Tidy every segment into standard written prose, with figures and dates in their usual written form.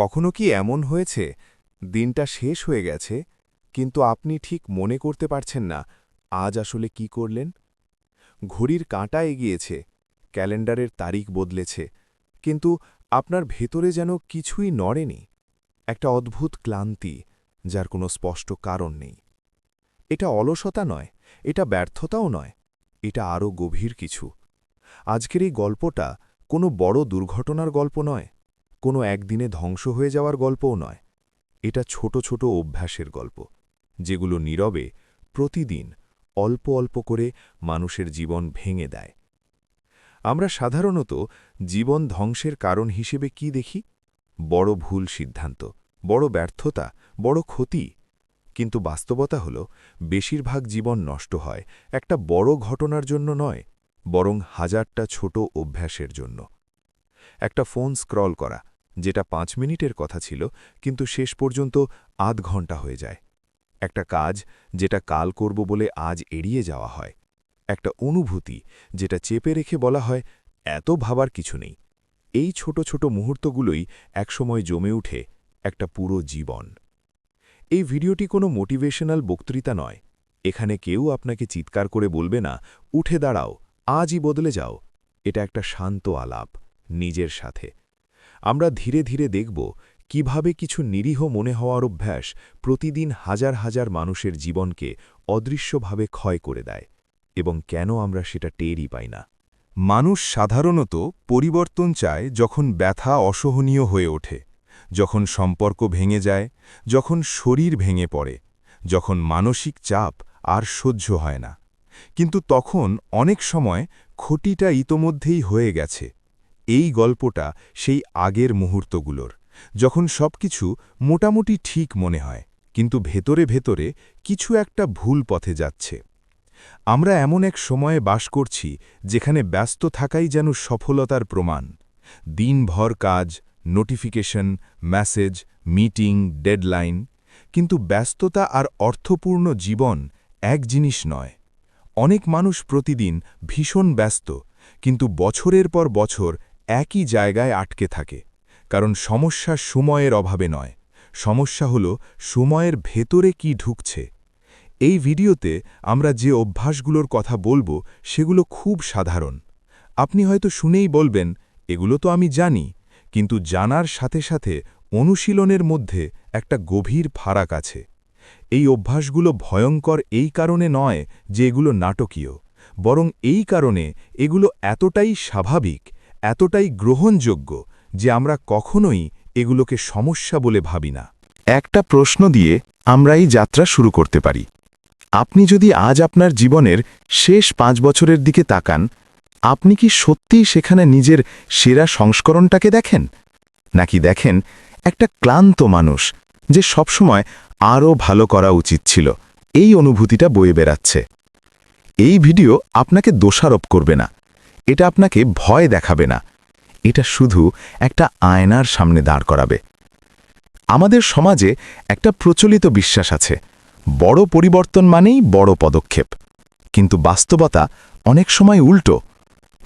কখনো কি এমন হয়েছে দিনটা শেষ হয়ে গেছে কিন্তু আপনি ঠিক মনে করতে পারছেন না আজ আসলে কি করলেন? ঘড়ির কাঁটা এগিয়েছে, ক্যালেন্ডারের তারিখ বদলেছে, কিন্তু আপনার ভেতরে যেন কিছুই নড়েনি। একটা অদ্ভুত ক্লান্তি, যার কোনো স্পষ্ট কারণ নেই। এটা অলসতা নয়, এটা ব্যর্থতাও নয়, এটা আরও গভীর কিছু। আজকের এই গল্পটা কোনো বড় দুর্ঘটনার গল্প নয়, কোনো একদিনে ধ্বংস হয়ে যাওয়ার গল্পও নয়। এটা ছোট ছোট অভ্যাসের গল্প, যেগুলো নীরবে প্রতিদিন অল্প অল্প করে মানুষের জীবন ভেঙে দেয়। আমরা সাধারণত জীবন ধ্বংসের কারণ হিসেবে কি দেখি? বড় ভুল সিদ্ধান্ত, বড় ব্যর্থতা, বড় ক্ষতি। কিন্তু বাস্তবতা হল বেশিরভাগ জীবন নষ্ট হয় একটা বড় ঘটনার জন্য নয়, বরং হাজারটা ছোট অভ্যাসের জন্য। একটা ফোন স্ক্রল করা, যেটা 5 মিনিটের কথা ছিল কিন্তু শেষ পর্যন্ত আধ ঘন্টা হয়ে যায়। একটা কাজ যেটা কাল করব বলে আজ এড়িয়ে যাওয়া হয়। একটা অনুভূতি যেটা চেপে রেখে বলা হয় এত ভাবার কিছু নেই। এই ছোট ছোট মুহূর্তগুলোই একসময় জমে উঠে একটা পুরো জীবন। এই ভিডিওটি কোনো মোটিভেশনাল বক্তৃতা নয়। এখানে কেউ আপনাকে চিৎকার করে বলবে না, উঠে দাঁড়াও, আজই বদলে যাও। এটা একটা শান্ত আলাপ নিজের সাথে। আমরা ধীরে ধীরে দেখব কিভাবে কিছু নিরীহ মনে হওয়ার অভ্যাস প্রতিদিন হাজার হাজার মানুষের জীবনকে অদৃশ্যভাবে ক্ষয় করে দেয়, এবং কেন আমরা সেটা টেরই পাই না। মানুষ সাধারণত পরিবর্তন চায় যখন ব্যথা অসহনীয় হয়ে ওঠে, যখন সম্পর্ক ভেঙে যায়, যখন শরীর ভেঙে পড়ে, যখন মানসিক চাপ আর সহ্য হয় না। কিন্তু তখন অনেক সময় ক্ষতিটা ইতোমধ্যেই হয়ে গেছে। এই গল্পটা সেই আগের মুহূর্তগুলোর, যখন সবকিছু মোটামুটি ঠিক মনে হয়, কিন্তু ভেতরে ভেতরে কিছু একটা ভুল পথে যাচ্ছে। আমরা এমন এক সময়ে বাস করছি যেখানে ব্যস্ত থাকাই যেন সফলতার প্রমাণ। দিনভর কাজ, নোটিফিকেশন, মেসেজ, মিটিং, ডেডলাইন। কিন্তু ব্যস্ততা আর অর্থপূর্ণ জীবন এক জিনিস নয়। অনেক মানুষ প্রতিদিন ভীষণ ব্যস্ত, কিন্তু বছরের পর বছর একই জায়গায় আটকে থাকে। কারণ সমস্যা সময়ের অভাবে নয়, সমস্যা হল সময়ের ভেতরে কি ঢুকছে। এই ভিডিওতে আমরা যে অভ্যাসগুলোর কথা বলবো সেগুলো খুব সাধারণ। আপনি হয়তো শুনেই বলবেন, এগুলো তো আমি জানি, কিন্তু জানার সাথে সাথে অনুশীলনের মধ্যে একটা গভীর ফারাক আছে। এই অভ্যাসগুলো ভয়ঙ্কর এই কারণে নয় যে এগুলো নাটকীয়, বরং এই কারণে এগুলো এতটাই স্বাভাবিক, এতটাই গ্রহণযোগ্য যে আমরা কখনোই এগুলোকে সমস্যা বলে ভাবি না। একটা প্রশ্ন দিয়ে আমরা এই যাত্রা শুরু করতে পারি। আপনি যদি আজ আপনার জীবনের শেষ 5 বছরের দিকে তাকান, আপনি কি সত্যিই সেখানে নিজের সেরা সংস্করণটাকে দেখেন? নাকি দেখেন একটা ক্লান্ত মানুষ যে সবসময় আরও ভালো করা উচিত ছিল, এই অনুভূতিটা বয়ে বেড়াচ্ছে? এই ভিডিও আপনাকে দোষারোপ করবে না, এটা আপনাকে ভয় দেখাবে না, এটা শুধু একটা আয়নার সামনে দাঁড় করাবে। আমাদের সমাজে একটা প্রচলিত বিশ্বাস আছে, বড় পরিবর্তন মানেই বড় পদক্ষেপ। কিন্তু বাস্তবতা অনেক সময় উল্টো।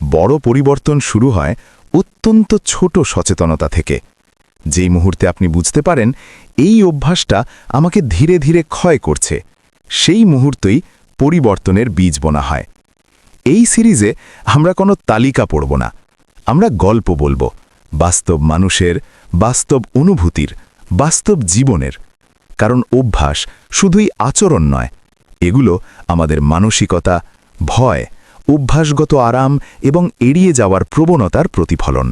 বড় পরিবর্তন শুরু হয় অত্যন্ত ছোট সচেতনতা থেকে। যেই মুহূর্তে আপনি বুঝতে পারেন এই অভ্যাসটা আমাকে ধীরে ধীরে ক্ষয় করছে, সেই মুহূর্তেই পরিবর্তনের বীজ বোনা হয়। এই সিরিজে আমরা কোনো তালিকা পড়ব না, আমরা গল্প বলবো, বাস্তব মানুষের, বাস্তব অনুভূতির, বাস্তব জীবনের। কারণ অভ্যাস শুধুই আচরণ নয়, এগুলো আমাদের মানসিকতা, ভয়, অভ্যাসগত আরাম এবং এড়িয়ে যাওয়ার প্রবণতার প্রতিফলন।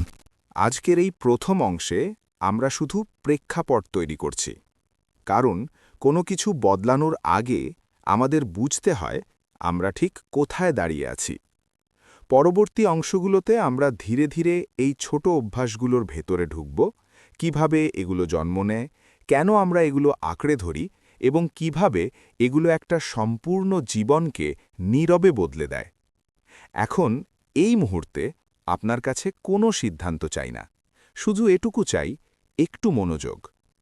আজকের এই প্রথম অংশে আমরা শুধু প্রেক্ষাপট তৈরি করছি, কারণ কোনো কিছু বদলানোর আগে আমাদের বুঝতে হয় আমরা ঠিক কোথায় দাঁড়িয়ে আছি। পরবর্তী অংশগুলোতে আমরা ধীরে ধীরে এই ছোট অভ্যাসগুলোর ভেতরে ঢুকব, কিভাবে এগুলো জন্ম নেয়, কেন আমরা এগুলো আঁকড়ে ধরি, এবং কিভাবে এগুলো একটা সম্পূর্ণ জীবনকে নীরবে বদলে দেয়। এখন এই মুহূর্তে আপনার কাছে কোনো সিদ্ধান্ত চাই না, শুধু এটুকু চাই, একটু মনোযোগ,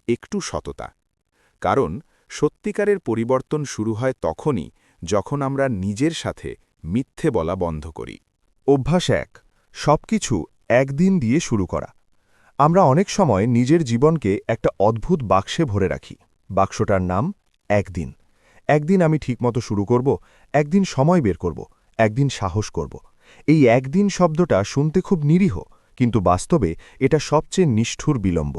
একটু সততা। কারণ সত্যিকারের পরিবর্তন শুরু হয় তখনই যখন আমরা নিজের সাথে মিথ্যে বলা বন্ধ করি। অভ্যাস 1, সবকিছু একদিন দিয়ে শুরু করা। আমরা অনেক সময় নিজের জীবনকে একটা অদ্ভুত বাক্সে ভরে রাখি। বাক্সটার নাম একদিন। একদিন আমি ঠিকমতো শুরু করব, একদিন সময় বের করব, একদিন সাহস করব। এই একদিন শব্দটা শুনতে খুব নিরীহ, কিন্তু বাস্তবে এটা সবচেয়ে নিষ্ঠুর বিলম্ব।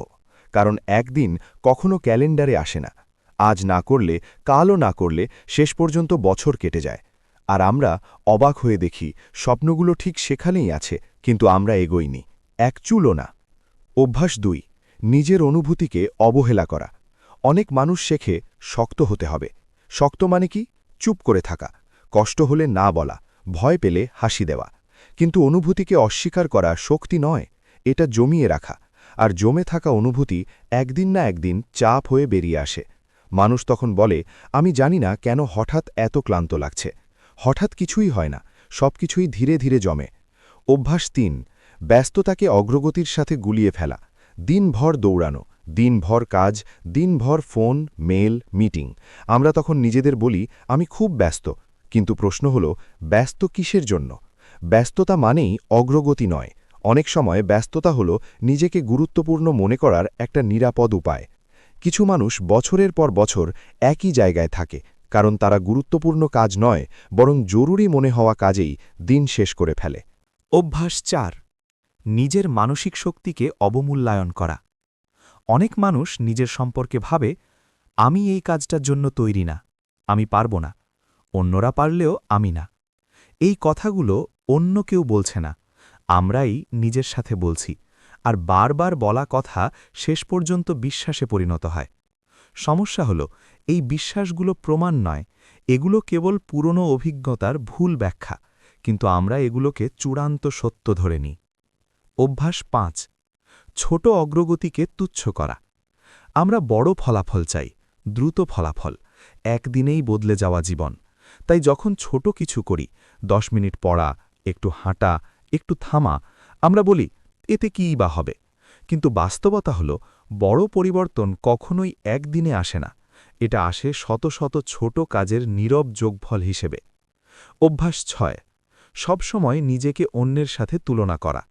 কারণ একদিন কখনো ক্যালেন্ডারে আসে না। আজ না করলে, কালও না করলে শেষ পর্যন্ত বছর কেটে যায়। আর আমরা অবাক হয়ে দেখি স্বপ্নগুলো ঠিক সেখানেই আছে, কিন্তু আমরা এগোইনি, এক চুলও না। অভ্যাস ২, নিজের অনুভূতিকে অবহেলা করা। অনেক মানুষ শেখে শক্ত হতে হবে। শক্ত মানে কি? চুপ করে থাকা, কষ্ট হলে না বলা, ভয় পেলে হাসি দেওয়া। কিন্তু অনুভূতিকে অস্বীকার করা শক্তি নয়, এটা জমিয়ে রাখা। আর জমে থাকা অনুভূতি একদিন না একদিন চাপ হয়ে বেরিয়ে আসে। মানুষ তখন বলে, আমি জানি না কেন হঠাৎ এত ক্লান্ত লাগছে। হঠাৎ কিছুই হয় না, সবকিছুই ধীরে ধীরে জমে। অভ্যাস ৩, ব্যস্ততাকে অগ্রগতির সাথে গুলিয়ে ফেলা। দিনভর দৌড়ানো, দিনভর কাজ, দিনভর ফোন, মেল, মিটিং। আমরা তখন নিজেদের বলি, আমি খুব ব্যস্ত। কিন্তু প্রশ্ন হল, ব্যস্ত কিসের জন্য? ব্যস্ততা মানেই অগ্রগতি নয়। অনেক সময় ব্যস্ততা হল নিজেকে গুরুত্বপূর্ণ মনে করার একটা নিরাপদ উপায়। কিছু মানুষ বছরের পর বছর একই জায়গায় থাকে, কারণ তারা গুরুত্বপূর্ণ কাজ নয়, বরং জরুরি মনে হওয়া কাজেই দিন শেষ করে ফেলে। অভ্যাস ৪, নিজের মানসিক শক্তিকে অবমূল্যায়ন করা। অনেক মানুষ নিজের সম্পর্কে ভাবে, আমি এই কাজটার জন্য তৈরি না, আমি পারব না, অন্যরা পারলেও আমি না। এই কথাগুলো অন্য কেউ বলছে না, আমরাই নিজের সাথে বলছি। আর বারবার বলা কথা শেষ পর্যন্ত বিশ্বাসে পরিণত হয়। সমস্যা হল, এই বিশ্বাসগুলো প্রমাণ নয়, এগুলো কেবল পুরনো অভিজ্ঞতার ভুল ব্যাখ্যা, কিন্তু আমরা এগুলোকে চূড়ান্ত সত্য ধরে নিই। অভ্যাস ৫, ছোট অগ্রগতিকে তুচ্ছ করা। আমরা বড় ফলাফল চাই, দ্রুত ফলাফল, একদিনেই বদলে যাওয়া জীবন। তাই যখন ছোট কিছু করি, ১০ মিনিট পড়া, একটু হাঁটা, একটু থামা, আমরা বলি, এতে কীই বা হবে? কিন্তু বাস্তবতা হল, বড় পরিবর্তন কখনোই একদিনে আসে না, এটা আসে শত শত ছোট কাজের নীরব যোগফল হিসেবে। অভ্যাস ৬, সবসময় নিজেকে অন্যের সাথে তুলনা করা।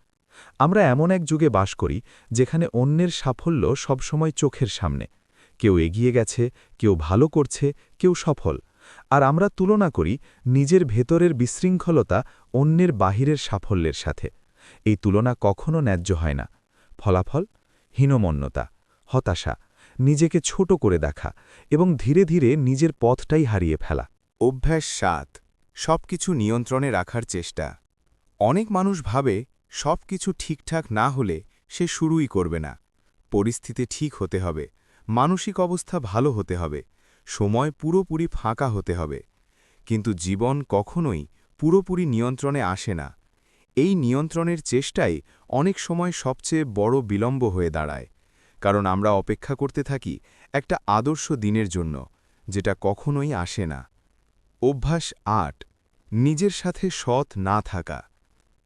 আমরা এমন এক যুগে বাস করি যেখানে অন্যের সাফল্য সবসময় চোখের সামনে। কেউ এগিয়ে গেছে, কেউ ভালো করছে, কেউ সফল। আর আমরা তুলনা করি নিজের ভেতরের বিশৃঙ্খলতা অন্যের বাহিরের সাফল্যের সাথে। এই তুলনা কখনো ন্যায্য হয় না। ফলাফল? হীনমন্যতা, হতাশা, নিজেকে ছোট করে দেখা এবং ধীরে ধীরে নিজের পথটাই হারিয়ে ফেলা। অভ্যাস ৭, সবকিছু নিয়ন্ত্রণে রাখার চেষ্টা। অনেক মানুষ ভাবে সবকিছু ঠিকঠাক না হলে সে শুরুই করবে না। পরিস্থিতি ঠিক হতে হবে, মানসিক অবস্থা ভালো হতে হবে, সময় পুরোপুরি ফাঁকা হতে হবে। কিন্তু জীবন কখনোই পুরোপুরি নিয়ন্ত্রণে আসে না। এই নিয়ন্ত্রণের চেষ্টাই অনেক সময় সবচেয়ে বড় বিলম্ব হয়ে দাঁড়ায়, কারণ আমরা অপেক্ষা করতে থাকি একটা আদর্শ দিনের জন্য, যেটা কখনোই আসে না। অভ্যাস ৮, নিজের সাথে সৎ না থাকা।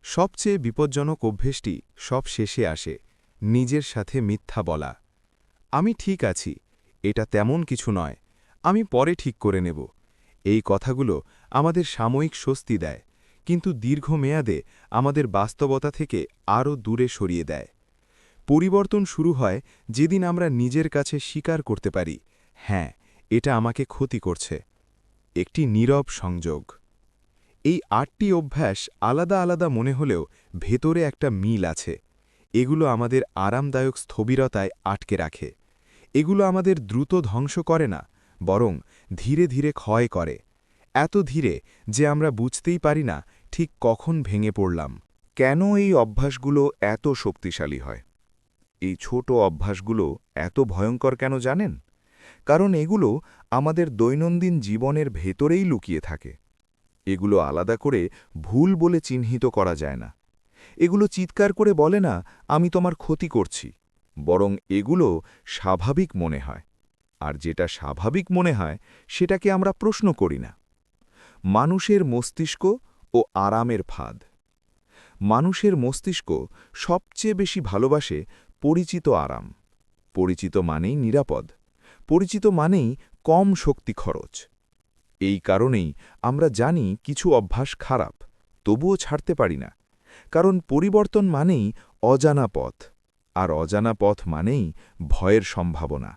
সবচেয়ে বিপজ্জনক অভ্যেসটি সব শেষে আসে, নিজের সাথে মিথ্যা বলা। আমি ঠিক আছি, এটা তেমন কিছু নয়, আমি পরে ঠিক করে নেব। এই কথাগুলো আমাদের সাময়িক স্বস্তি দেয়, কিন্তু দীর্ঘমেয়াদে আমাদের বাস্তবতা থেকে আরও দূরে সরিয়ে দেয়। পরিবর্তন শুরু হয় যেদিন আমরা নিজের কাছে স্বীকার করতে পারি, হ্যাঁ, এটা আমাকে ক্ষতি করছে। একটি নীরব সংযোগ। এই ৮টি অভ্যাস আলাদা আলাদা মনে হলেও ভেতরে একটা মিল আছে। এগুলো আমাদের আরামদায়ক স্থবিরতায় আটকে রাখে। এগুলো আমাদের দ্রুত ধ্বংস করে না, বরং ধীরে ধীরে ক্ষয় করে। এত ধীরে যে আমরা বুঝতেই পারি না ঠিক কখন ভেঙে পড়লাম। কেন এই অভ্যাসগুলো এত শক্তিশালী হয়? এই ছোট অভ্যাসগুলো এত ভয়ঙ্কর কেন জানেন? কারণ এগুলো আমাদের দৈনন্দিন জীবনের ভেতরেই লুকিয়ে থাকে। এগুলো আলাদা করে ভুল বলে চিহ্নিত করা যায় না। এগুলো চিৎকার করে বলে না, আমি তোমার ক্ষতি করছি, বরং এগুলো স্বাভাবিক মনে হয়। আর যেটা স্বাভাবিক মনে হয় সেটাকে আমরা প্রশ্ন করি না। মানুষের মস্তিষ্ক ও আরামের ফাঁদ। মানুষের মস্তিষ্ক সবচেয়ে বেশি ভালোবাসে পরিচিত আরাম। পরিচিত মানেই নিরাপদ, পরিচিত মানেই কম শক্তি খরচ। এই কারণেই আমরা জানি কিছু অভ্যাস খারাপ, তবুও ছাড়তে পারি না, কারণ পরিবর্তন মানেই অজানা পথ। আর অজানা পথ মানেই ভয়ের সম্ভাবনা।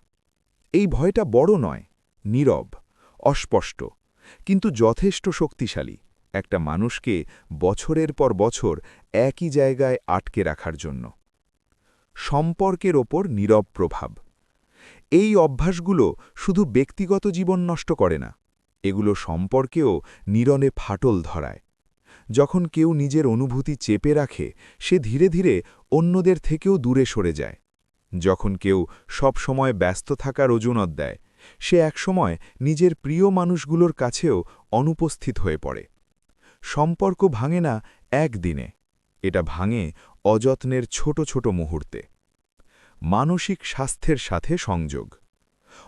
এই ভয়টা বড় নয়, নীরব, অস্পষ্ট, কিন্তু যথেষ্ট শক্তিশালী একটা মানুষকে বছরের পর বছর একই জায়গায় আটকে রাখার জন্য। সম্পর্কের ওপর নীরব প্রভাব। এই অভ্যাসগুলো শুধু ব্যক্তিগত জীবন নষ্ট করে না, এগুলো সম্পর্কেও নীরবে ফাটল ধরায়। যখন কেউ নিজের অনুভূতি চেপে রাখে, সে ধীরে ধীরে অন্যদের থেকেও দূরে সরে যায়। যখন কেউ সব সময় ব্যস্ত থাকার অজুহাত দেয়, সে একসময় নিজের প্রিয় মানুষগুলোর কাছেও অনুপস্থিত হয়ে পড়ে। সম্পর্ক ভাঙে না একদিনে, এটা ভাঙে অযত্নের ছোট ছোট মুহূর্তে। মানসিক স্বাস্থ্যের সাথে সংযোগ।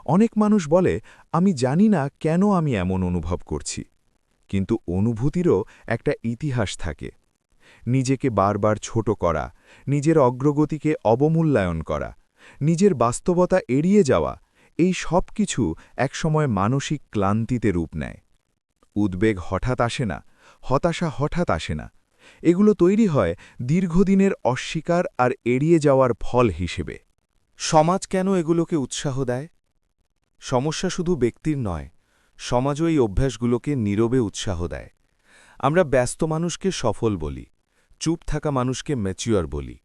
অনেক মানুষ বলে, আমি জানি না কেন আমি এমন অনুভব করছি। কিন্তু অনুভূতিরও একটা ইতিহাস থাকে। নিজেকে বারবার ছোট করা, নিজের অগ্রগতিকে অবমূল্যায়ন করা, নিজের বাস্তবতা এড়িয়ে যাওয়া, এই সব কিছু একসময় মানসিক ক্লান্তিতে রূপ নেয়। উদ্বেগ হঠাৎ আসে না, হতাশা হঠাৎ আসে না, এগুলো তৈরি হয় দীর্ঘদিনের অস্বীকার আর এড়িয়ে যাওয়ার ফল হিসেবে। সমাজ কেন এগুলোকে উৎসাহ দেয়? সমস্যা শুধু ব্যক্তির নয়, সমাজও এই অভ্যাসগুলোকে নীরবে উৎসাহ দেয়। আমরা ব্যস্ত মানুষকে সফল বলি, চুপ থাকা মানুষকে ম্যাচিউর বলি,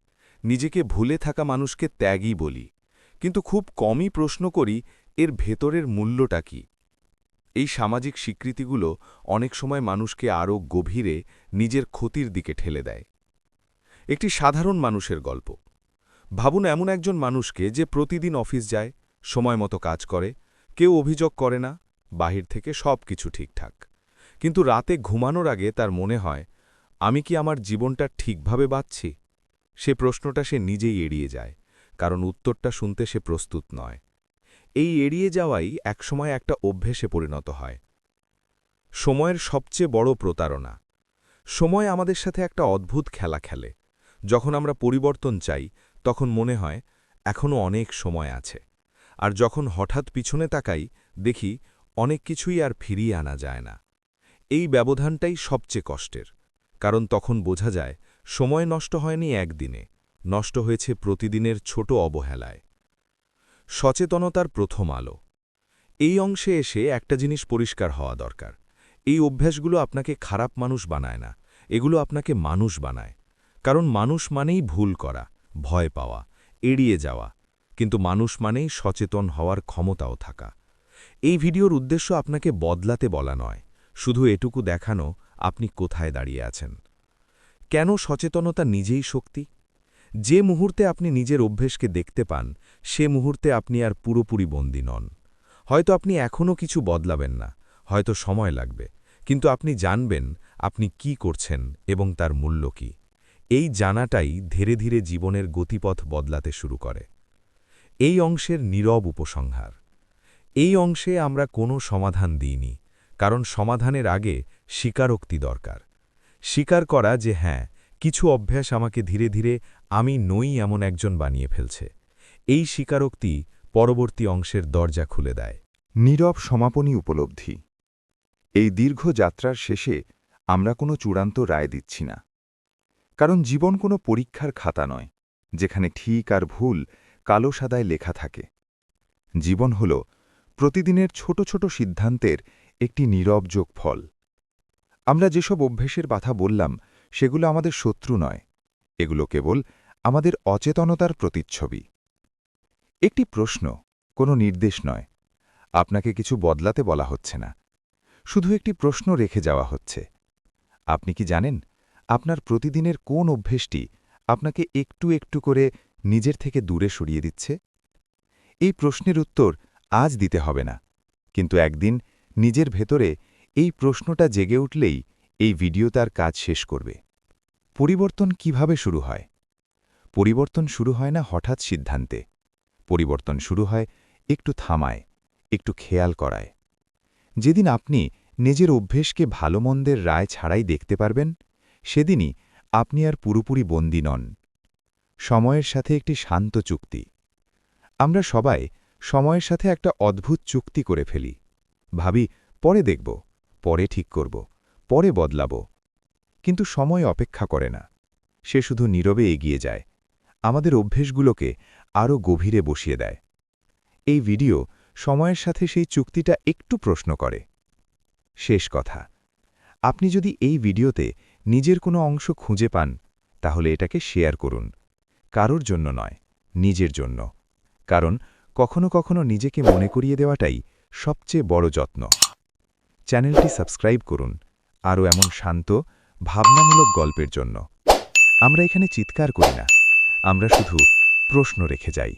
নিজেকে ভুলে থাকা মানুষকে ত্যাগী বলি, কিন্তু খুব কমই প্রশ্ন করি এর ভেতরের মূল্যটা কি। এই সামাজিক স্বীকৃতিগুলো অনেক সময় মানুষকে আরও গভীরে নিজের ক্ষতির দিকে ঠেলে দেয়। একটি সাধারণ মানুষের গল্প। ভাবুন এমন একজন মানুষকে যে প্রতিদিন অফিস যায়, সময় মতো কাজ করে, কেউ অভিযোগ করে না, বাহির থেকে সব কিছু ঠিকঠাক। কিন্তু রাতে ঘুমানোর আগে তার মনে হয়, আমি কি আমার জীবনটা ঠিকভাবে বাঁচছি? সে প্রশ্নটা সে নিজেই এড়িয়ে যায়, কারণ উত্তরটা শুনতে সে প্রস্তুত নয়। এই এড়িয়ে যাওয়াই একসময় একটা অভ্যেসে পরিণত হয়। সময়ের সবচেয়ে বড় প্রতারণা। সময় আমাদের সাথে একটা অদ্ভুত খেলা খেলে। যখন আমরা পরিবর্তন চাই, তখন মনে হয় এখনও অনেক সময় আছে। আর যখন হঠাৎ পিছনে তাকাই, দেখি অনেক কিছুই আর ফিরিয়ে আনা যায় না। এই ব্যবধানটাই সবচেয়ে কষ্টের, কারণ তখন বোঝা যায় সময় নষ্ট হয়নি একদিনে, নষ্ট হয়েছে প্রতিদিনের ছোট অবহেলায়। সচেতনতার প্রথম আলো। এই অংশে এসে একটা জিনিস পরিষ্কার হওয়া দরকার। এই অভ্যাসগুলো আপনাকে খারাপ মানুষ বানায় না, এগুলো আপনাকে মানুষ বানায়। কারণ মানুষ মানেই ভুল করা, ভয় পাওয়া, এড়িয়ে যাওয়া, কিন্তু মানুষ মানেই সচেতন হওয়ার ক্ষমতাও থাকা। এই ভিডিওর উদ্দেশ্য আপনাকে বদলাতে বলা নয়, শুধু এটুকু দেখানো আপনি কোথায় দাঁড়িয়ে আছেন। কেন সচেতনতা নিজেই শক্তি? যে মুহূর্তে আপনি নিজের অভ্যেসকে দেখতে পান, সে মুহূর্তে আপনি আর পুরোপুরি বন্দী নন। হয়তো আপনি এখনও কিছু বদলাবেন না, হয়তো সময় লাগবে, কিন্তু আপনি জানবেন আপনি কি করছেন এবং তার মূল্য কি। এই জানাটাই ধীরে ধীরে জীবনের গতিপথ বদলাতে শুরু করে। এই অংশের নীরব উপসংহার। এই অংশে আমরা কোনো সমাধান দিইনি, কারণ সমাধানের আগে স্বীকারোক্তি দরকার। স্বীকার করা যে হ্যাঁ, কিছু অভ্যাস আমাকে ধীরে ধীরে আমি নই এমন একজন বানিয়ে ফেলছে। এই স্বীকারোক্তি পরবর্তী অংশের দরজা খুলে দেয়। নীরব সমাপনী উপলব্ধি। এই দীর্ঘ যাত্রার শেষে আমরা কোনো চূড়ান্ত রায় দিচ্ছি না, কারণ জীবন কোনো পরীক্ষার খাতা নয় যেখানে ঠিক আর ভুল কালো সাদায় লেখা থাকে। জীবন হল প্রতিদিনের ছোট ছোট সিদ্ধান্তের একটি নীরব যোগফল। আমরা যেসব অভ্যেসের কথা বললাম, সেগুলো আমাদের শত্রু নয়, এগুলো কেবল আমাদের অচেতনতার প্রতিচ্ছবি। একটি প্রশ্ন, কোনো নির্দেশ নয়, আপনাকে কিছু বদলাতে বলা হচ্ছে না, শুধু একটি প্রশ্ন রেখে যাওয়া হচ্ছে। আপনি কি জানেন আপনার প্রতিদিনের কোন অভ্যেসটি আপনাকে একটু একটু করে নিজের থেকে দূরে সরিয়ে দিচ্ছে? এই প্রশ্নের উত্তর আজ দিতে হবে না, কিন্তু একদিন নিজের ভেতরে এই প্রশ্নটা জেগে উঠলেই এই ভিডিও তার কাজ শেষ করবে। পরিবর্তন কিভাবে শুরু হয়? পরিবর্তন শুরু হয় না হঠাৎ সিদ্ধান্তে। পরিবর্তন শুরু হয় একটু থামায়, একটু খেয়াল করায়। যেদিন আপনি নিজের অভ্যেসকে ভালো মন্দের রায় ছাড়াই দেখতে পারবেন, সেদিনই আপনি আর পুরোপুরি বন্দী নন। সময়ের সাথে একটি শান্ত চুক্তি। আমরা সবাই সময়ের সাথে একটা অদ্ভুত চুক্তি করে ফেলি। ভাবি, পরে দেখব, পরে ঠিক করব, পরে বদলাব। কিন্তু সময় অপেক্ষা করে না, সে শুধু নীরবে এগিয়ে যায়। আমাদের অভ্যেসগুলোকে আরও গভীরে বসিয়ে দেয়। এই ভিডিও সময়ের সাথে সেই চুক্তিটা একটু প্রশ্ন করে। শেষ কথা, আপনি যদি এই ভিডিওতে নিজের কোনো অংশ খুঁজে পান তাহলে এটাকে শেয়ার করুন। কারোর জন্য নয়, নিজের জন্য। কারণ কখনো কখনো নিজেকে মনে করিয়ে দেওয়াটাই সবচেয়ে বড় যত্ন। চ্যানেলটি সাবস্ক্রাইব করুন আরও এমন শান্ত, ভাবনামূলক গল্পের জন্য। আমরা এখানে চিৎকার করি না, আমরা শুধু প্রশ্ন রেখে যাই।